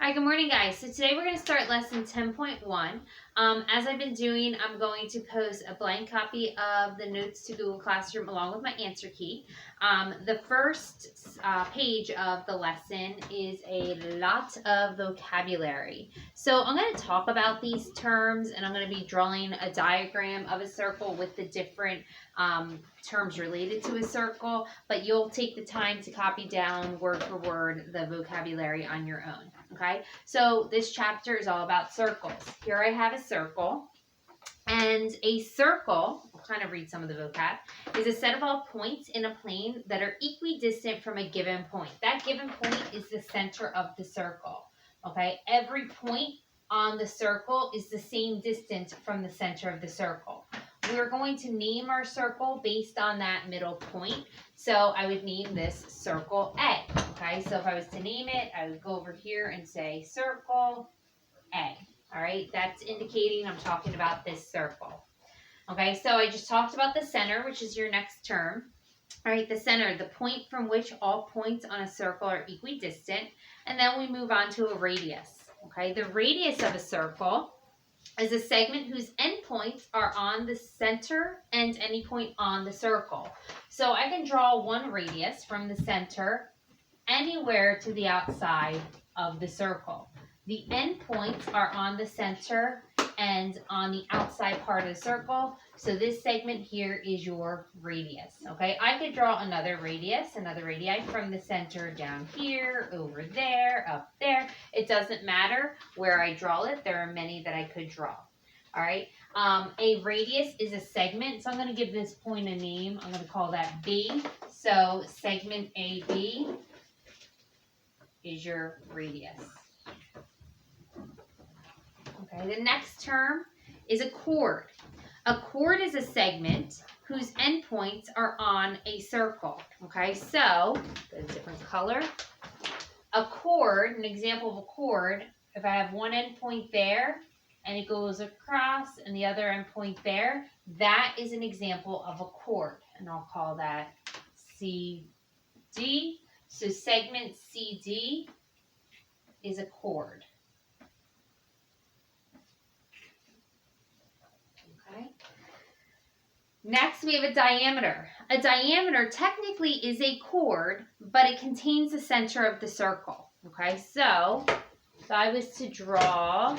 Hi, good morning, guys. So today we're going to start lesson 10.1. As I've been doing, I'm going to post a blank copy of the notes to Google Classroom along with my answer key. The first page of the lesson is a lot of vocabulary. So I'm going to talk about these terms, and I'm going to be drawing a diagram of a circle with the different terms related to a circle, but you'll take the time to copy down word for word the vocabulary on your own. Okay, so this chapter is all about circles. Here I have a circle, and a circle, I'll kind of read some of the vocab, is a set of all points in a plane that are equidistant from a given point. That given point is the center of the circle. Okay, every point on the circle is the same distance from the center of the circle. We're going to name our circle based on that middle point. So I would name this circle A. Okay, so if I was to name it, I would go over here and say circle A. All right, that's indicating I'm talking about this circle. Okay, so I just talked about the center, which is your next term. All right, the center, the point from which all points on a circle are equidistant. And then we move on to a radius. Okay, the radius of a circle is a segment whose endpoints are on the center and any point on the circle. So I can draw one radius from the center anywhere to the outside of the circle. The endpoints are on the center and on the outside part of the circle. So this segment here is your radius. Okay, I could draw another radii from the center down here, over there, up there. It doesn't matter where I draw it. There are many that I could draw. All right, a radius is a segment. So I'm going to give this point a name. I'm going to call that B. So segment AB is your radius. Okay, the next term is a chord. A chord is a segment whose endpoints are on a circle. Okay, so a different color. A chord, an example of a chord, if I have one endpoint there and it goes across and the other endpoint there, that is an example of a chord. And I'll call that CD. So segment CD is a chord. Okay. Next, we have a diameter. A diameter technically is a chord, but it contains the center of the circle. Okay, so if I was to draw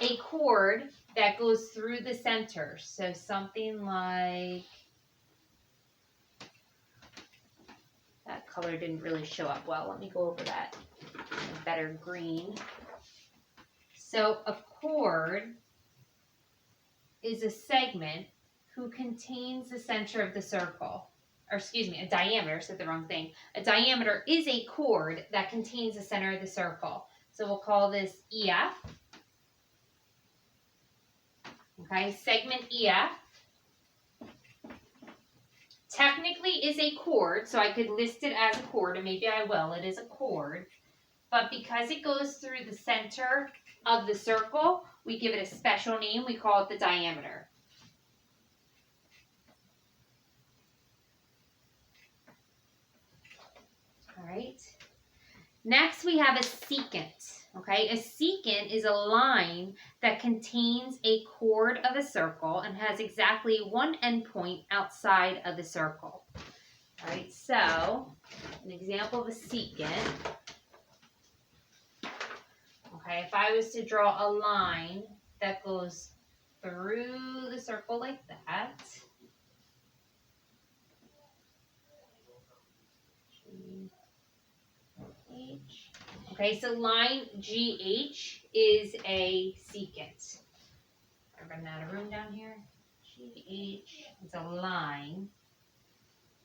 a chord that goes through the center, so something like, that color didn't really show up well. Let me go over that in a better green. So a chord is a segment who contains the center of the circle. Or excuse me, a diameter, said the wrong thing. A diameter is a chord that contains the center of the circle. So we'll call this EF. Okay, segment EF technically is a chord, so I could list it as a chord, and maybe I will. It is a chord. But because it goes through the center of the circle, we give it a special name. We call it the diameter. All right. Next, we have a secant. Okay, a secant is a line that contains a chord of a circle and has exactly one endpoint outside of the circle. All right, so an example of a secant. Okay, if I was to draw a line that goes through the circle like that. Okay, so line GH is a secant. I'm running out of room down here. GH is a line,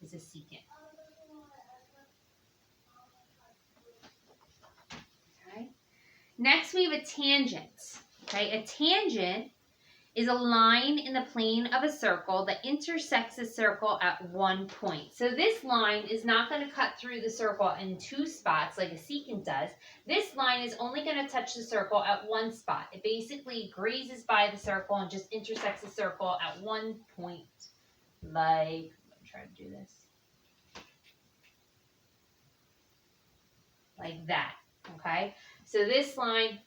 is a secant. Okay. Next, we have a tangent. Okay, a tangent is a line in the plane of a circle that intersects a circle at one point. So this line is not going to cut through the circle in two spots like a secant does. This line is only going to touch the circle at one spot. It basically grazes by the circle and just intersects the circle at one point. Like, I'm trying to do this. Like that. Okay, so this line,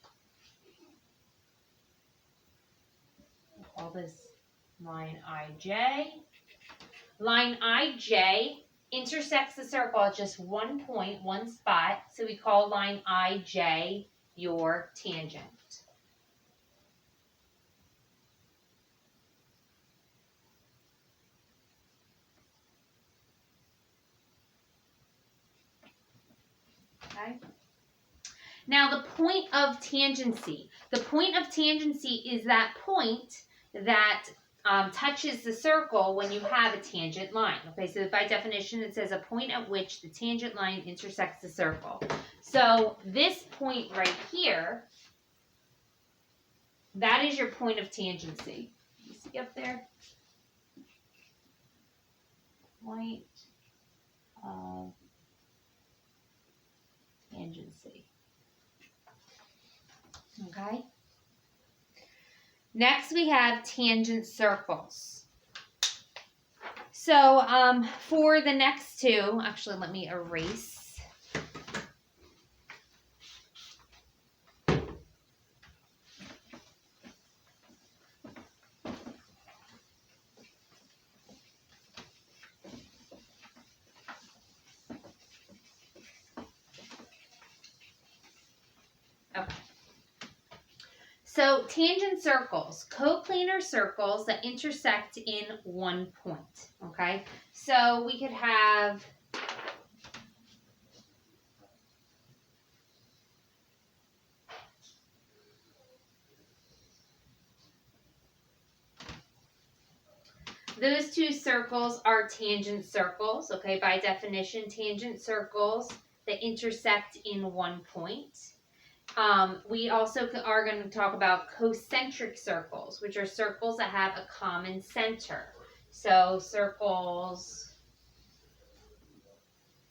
we'll call this line IJ. Line IJ intersects the circle at just one point, one spot, so we call line IJ your tangent. Okay. Now the point of tangency. The point of tangency is that point that touches the circle when you have a tangent line. Okay, so by definition it says a point at which the tangent line intersects the circle. So this point right here, that is your point of tangency. You see up there? Point of tangency. Okay. Next we have tangent circles. So for the next two, actually let me erase. Okay. So tangent circles, coplanar circles that intersect in one point, okay? So we could have those two circles are tangent circles, okay? By definition, tangent circles that intersect in one point. We also are going to talk about concentric circles, which are circles that have a common center. So circles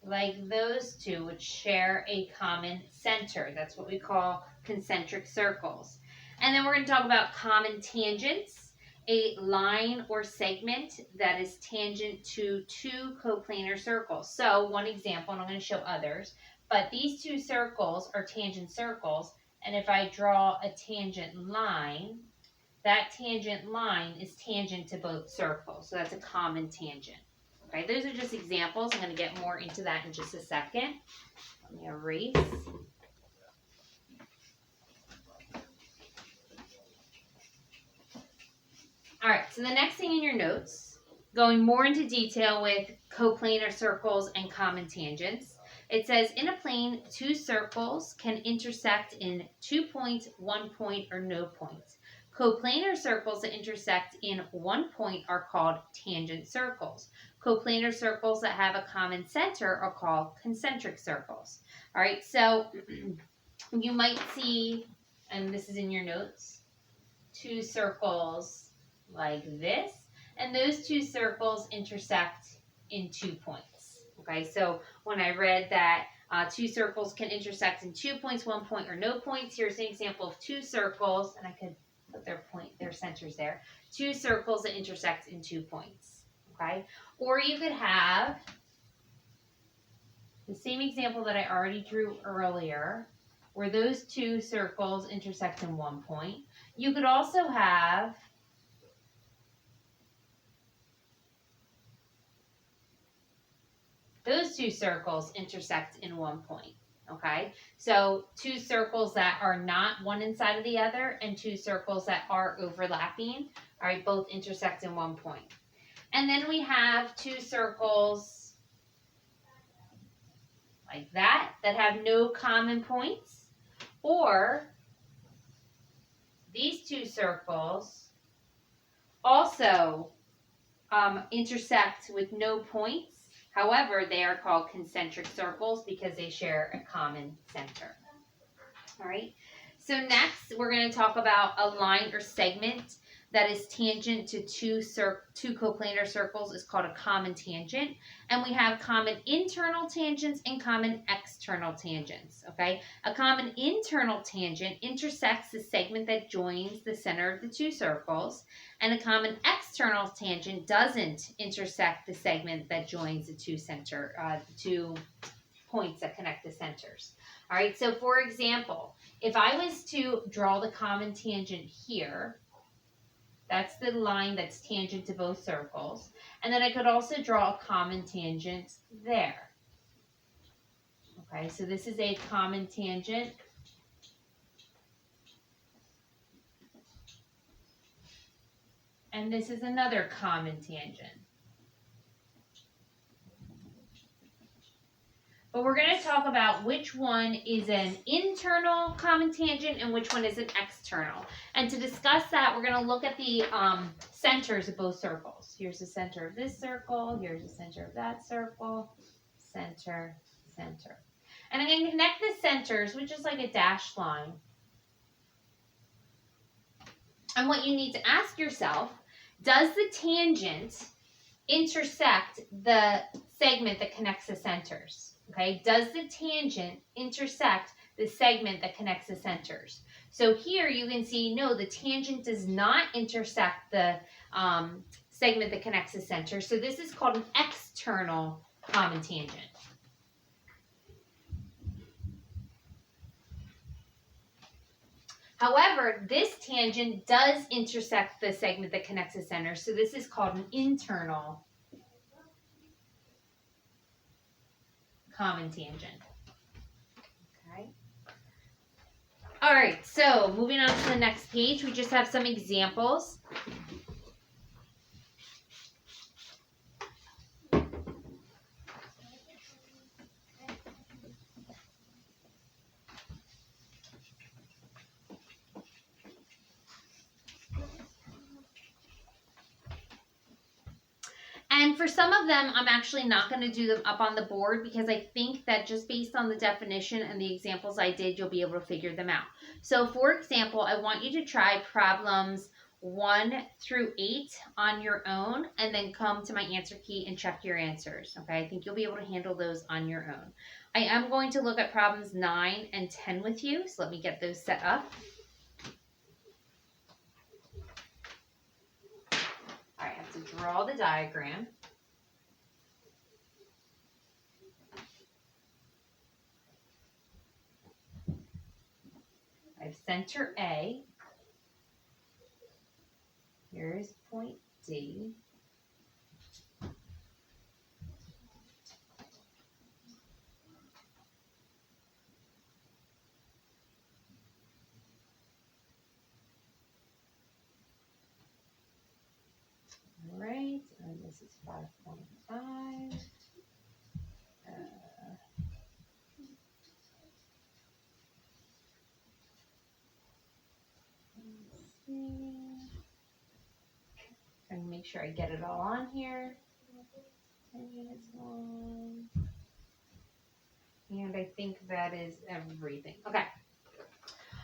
like those two which share a common center. That's what we call concentric circles. And then we're going to talk about common tangents, a line or segment that is tangent to two coplanar circles. So one example, and I'm going to show others, but these two circles are tangent circles, and if I draw a tangent line, that tangent line is tangent to both circles. So that's a common tangent. Okay, those are just examples. I'm going to get more into that in just a second. Let me erase. All right, so the next thing in your notes, going more into detail with coplanar circles and common tangents, it says in a plane, two circles can intersect in 2 points, 1 point, or no points. Coplanar circles that intersect in 1 point are called tangent circles. Coplanar circles that have a common center are called concentric circles. All right, so you might see, and this is in your notes, two circles like this, and those two circles intersect in 2 points. Okay, so when I read that two circles can intersect in 2 points, 1 point, or no points, here's an example of two circles, and I could put their centers there. Two circles that intersect in 2 points. Okay, or you could have the same example that I already drew earlier, where those two circles intersect in 1 point. You could also have those two circles intersect in 1 point. Okay, so two circles that are not one inside of the other and two circles that are overlapping, all right, both intersect in 1 point. And then we have two circles like that have no common points, or these two circles also intersect with no points. However, they are called concentric circles because they share a common center. All right. So next, we're going to talk about a line or segment that is tangent to two coplanar circles is called a common tangent. And we have common internal tangents and common external tangents. Okay. A common internal tangent intersects the segment that joins the center of the two circles, and a common external tangent doesn't intersect the segment that joins the two points that connect the centers. All right, so for example, if I was to draw the common tangent here, that's the line that's tangent to both circles. And then I could also draw a common tangent there. Okay, so this is a common tangent. And this is another common tangent. But we're going to talk about which one is an internal common tangent and which one is an external. And to discuss that, we're going to look at the centers of both circles. Here's the center of this circle. Here's the center of that circle. Center, center. And I'm going to connect the centers with just like a dashed line. And what you need to ask yourself, does the tangent intersect the segment that connects the centers? Okay, does the tangent intersect the segment that connects the centers? So here you can see, no, the tangent does not intersect the segment that connects the center. So this is called an external common tangent. However, this tangent does intersect the segment that connects the center. So this is called an internal common tangent. Okay. All right, so moving on to the next page, we just have some examples. And for some of them, I'm actually not going to do them up on the board because I think that just based on the definition and the examples I did, you'll be able to figure them out. So for example, I want you to try problems 1 through 8 on your own and then come to my answer key and check your answers. Okay, I think you'll be able to handle those on your own. I am going to look at problems 9 and 10 with you, so let me get those set up. All right, I have to draw the diagram. I have center A. Here's point D. All right, and this is 5.5. Trying to make sure I get it all on here. 10 units long. And I think that is everything. Okay.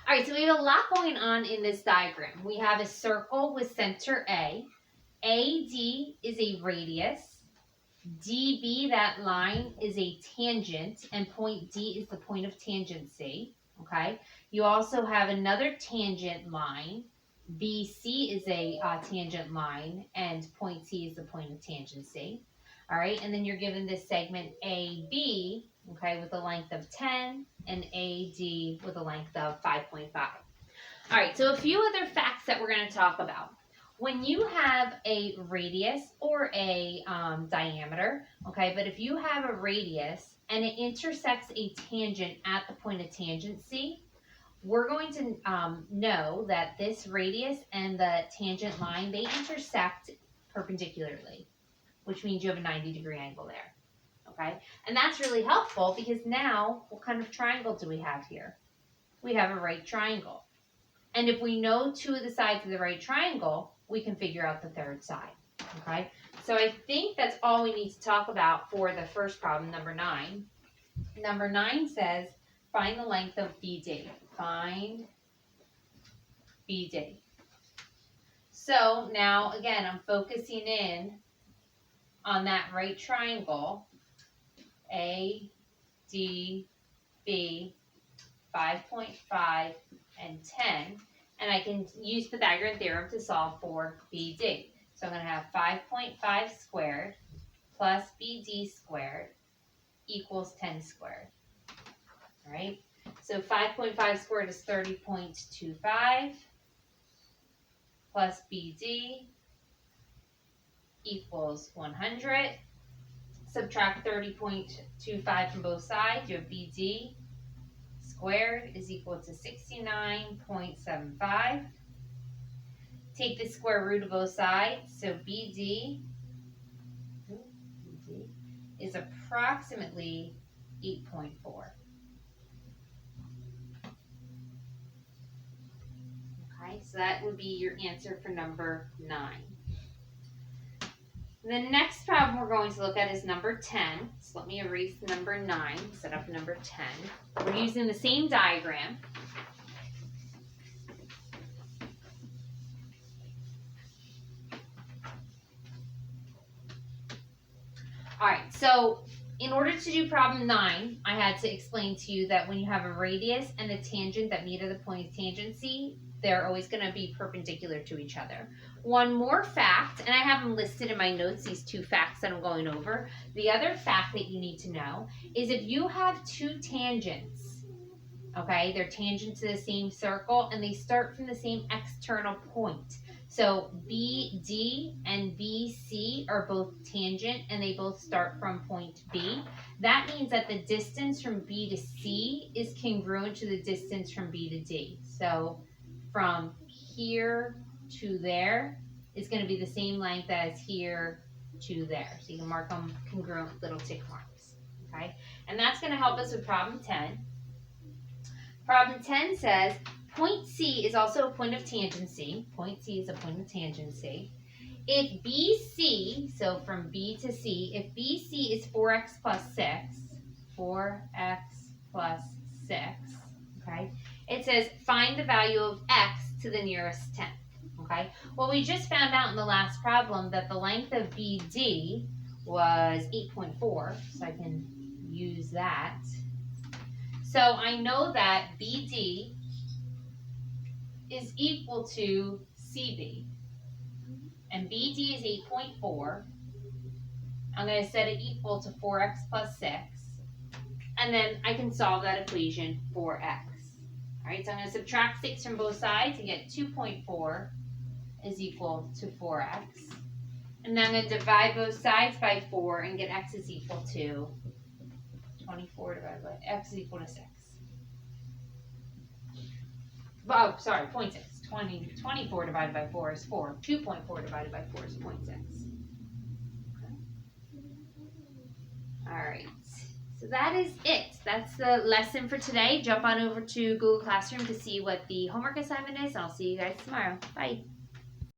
All right, so we have a lot going on in this diagram. We have a circle with center A. AD is a radius. DB, that line, is a tangent. And point D is the point of tangent C. Okay. You also have another tangent line. BC is a tangent line, and point C is the point of tangent C. All right, and then you're given this segment AB, okay, with a length of 10, and AD with a length of 5.5. All right, so a few other facts that we're going to talk about. When you have a radius or a diameter, okay, but if you have a radius and it intersects a tangent at the point of tangent C, we're going to know that this radius and the tangent line, they intersect perpendicularly, which means you have a 90-degree angle there, okay? And that's really helpful because now, what kind of triangle do we have here? We have a right triangle. And if we know 2 of the sides of the right triangle, we can figure out the third side, okay? So I think that's all we need to talk about for the first problem, number 9. Number 9 says, find the length of BD. Find BD. So now, again, I'm focusing in on that right triangle, A, D, B, 5.5, and 10, and I can use Pythagorean theorem to solve for BD. So I'm going to have 5.5 squared plus BD squared equals 10 squared. All right? So 5.5 squared is 30.25 plus BD equals 100. Subtract 30.25 from both sides. You have BD squared is equal to 69.75. Take the square root of both sides. So BD is approximately 8.4. Okay, so that would be your answer for number 9. The next problem we're going to look at is number 10. So let me erase number 9, set up number 10. We're using the same diagram. All right, so in order to do problem 9, I had to explain to you that when you have a radius and a tangent that meet at the point of tangency, they're always going to be perpendicular to each other. One more fact, and I have them listed in my notes, these 2 facts that I'm going over. The other fact that you need to know is if you have 2 tangents, okay, they're tangent to the same circle and they start from the same external point. So BD and BC are both tangent and they both start from point B. That means that the distance from B to C is congruent to the distance from B to D. So from here to there is going to be the same length as here to there. So you can mark them congruent with little tick marks. Okay? And that's going to help us with problem 10. Problem 10 says, point C is also a point of tangency. Point C is a point of tangency. If BC, so from B to C, if BC is 4x plus 6, 4x plus 6, okay, it says find the value of x to the nearest tenth, okay? Well, we just found out in the last problem that the length of BD was 8.4, so I can use that. So I know that BD is equal to CB, and BD is 8.4. I'm going to set it equal to 4x plus 6, and then I can solve that equation for x. All right, so I'm going to subtract 6 from both sides and get 2.4 is equal to 4x. And then I'm going to divide both sides by 4 and get x is equal to 24 divided by x is equal to 6. Oh, sorry, 0.6. 24 divided by 4 is 4. 2.4 divided by 4 is 0.6. Okay. All right. So that is it. That's the lesson for today. Jump on over to Google Classroom to see what the homework assignment is. I'll see you guys tomorrow. Bye.